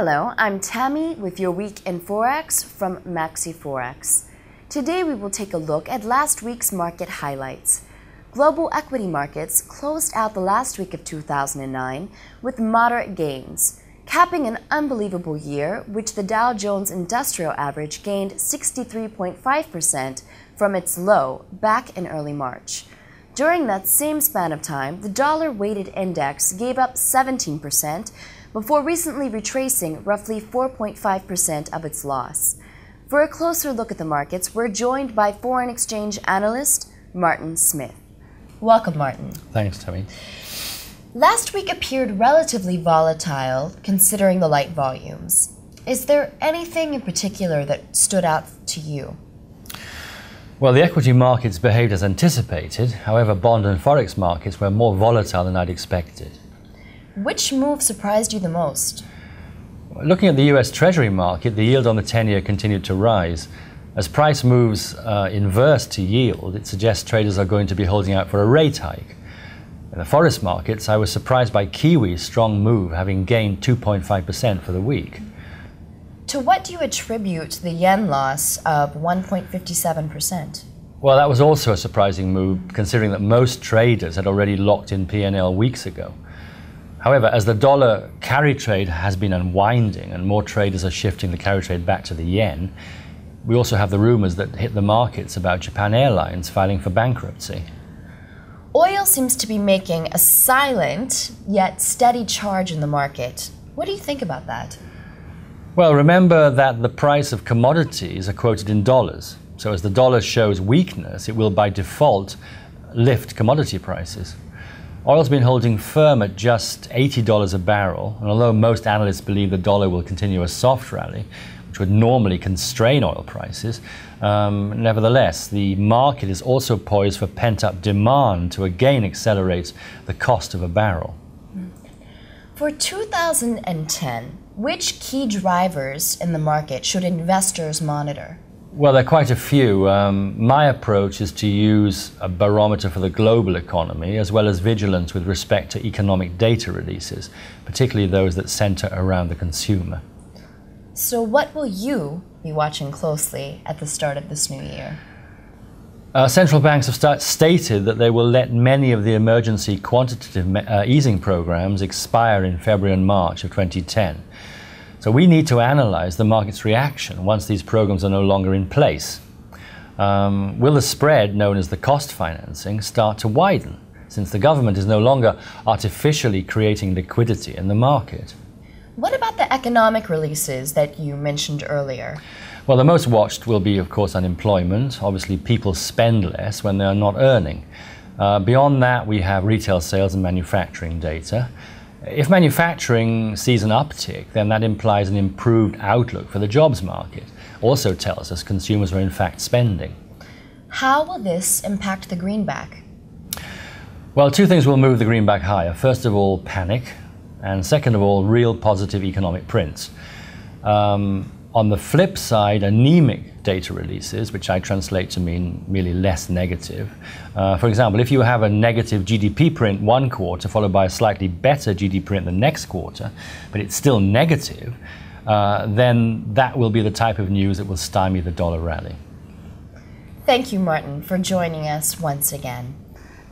Hello, I'm Tammy with your week in Forex from MaxiForex. Today we will take a look at last week's market highlights. Global equity markets closed out the last week of 2009 with moderate gains, capping an unbelievable year which the Dow Jones Industrial Average gained 63.5% from its low back in early March. During that same span of time, the dollar-weighted index gave up 17%, before recently retracing roughly 4.5% of its loss. For a closer look at the markets, we're joined by foreign exchange analyst Martin Smith. Welcome, Martin. Thanks, Tammy. Last week appeared relatively volatile considering the light volumes. Is there anything in particular that stood out to you? Well, the equity markets behaved as anticipated. However, bond and forex markets were more volatile than I'd expected. Which move surprised you the most? Looking at the US Treasury market, the yield on the 10-year continued to rise. As price moves inverse to yield, it suggests traders are going to be holding out for a rate hike. In the forex markets, I was surprised by Kiwi's strong move, having gained 2.5% for the week. To what do you attribute the yen loss of 1.57%? Well, that was also a surprising move, considering that most traders had already locked in P&L weeks ago. However, as the dollar carry trade has been unwinding and more traders are shifting the carry trade back to the yen, we also have the rumors that hit the markets about Japan Airlines filing for bankruptcy. Oil seems to be making a silent yet steady charge in the market. What do you think about that? Well, remember that the price of commodities are quoted in dollars. So as the dollar shows weakness, it will by default lift commodity prices. Oil's been holding firm at just $80 a barrel, and although most analysts believe the dollar will continue a soft rally, which would normally constrain oil prices, nevertheless, the market is also poised for pent-up demand to again accelerate the cost of a barrel. For 2010, which key drivers in the market should investors monitor? Well, there are quite a few. My approach is to use a barometer for the global economy, as well as vigilance with respect to economic data releases, particularly those that center around the consumer. So what will you be watching closely at the start of this new year? Central banks have stated that they will let many of the emergency quantitative easing programs expire in February and March of 2010. So we need to analyze the market's reaction once these programs are no longer in place. Will the spread, known as the cost financing, start to widen, since the government is no longer artificially creating liquidity in the market? What about the economic releases that you mentioned earlier? Well, the most watched will be, of course, unemployment. Obviously, people spend less when they are not earning. Beyond that, we have retail sales and manufacturing data. If manufacturing sees an uptick, then that implies an improved outlook for the jobs market. Also tells us consumers are in fact spending. How will this impact the greenback? Well, two things will move the greenback higher. First of all, panic, and second of all, real positive economic prints. On the flip side, anemic data releases, which I translate to mean really less negative. For example, if you have a negative GDP print one quarter followed by a slightly better GDP print the next quarter, but it's still negative, then that will be the type of news that will stymie the dollar rally. Thank you, Martin, for joining us once again.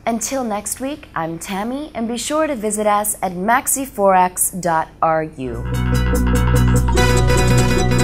Until next week, I'm Tammy, and be sure to visit us at maxiforex.ru.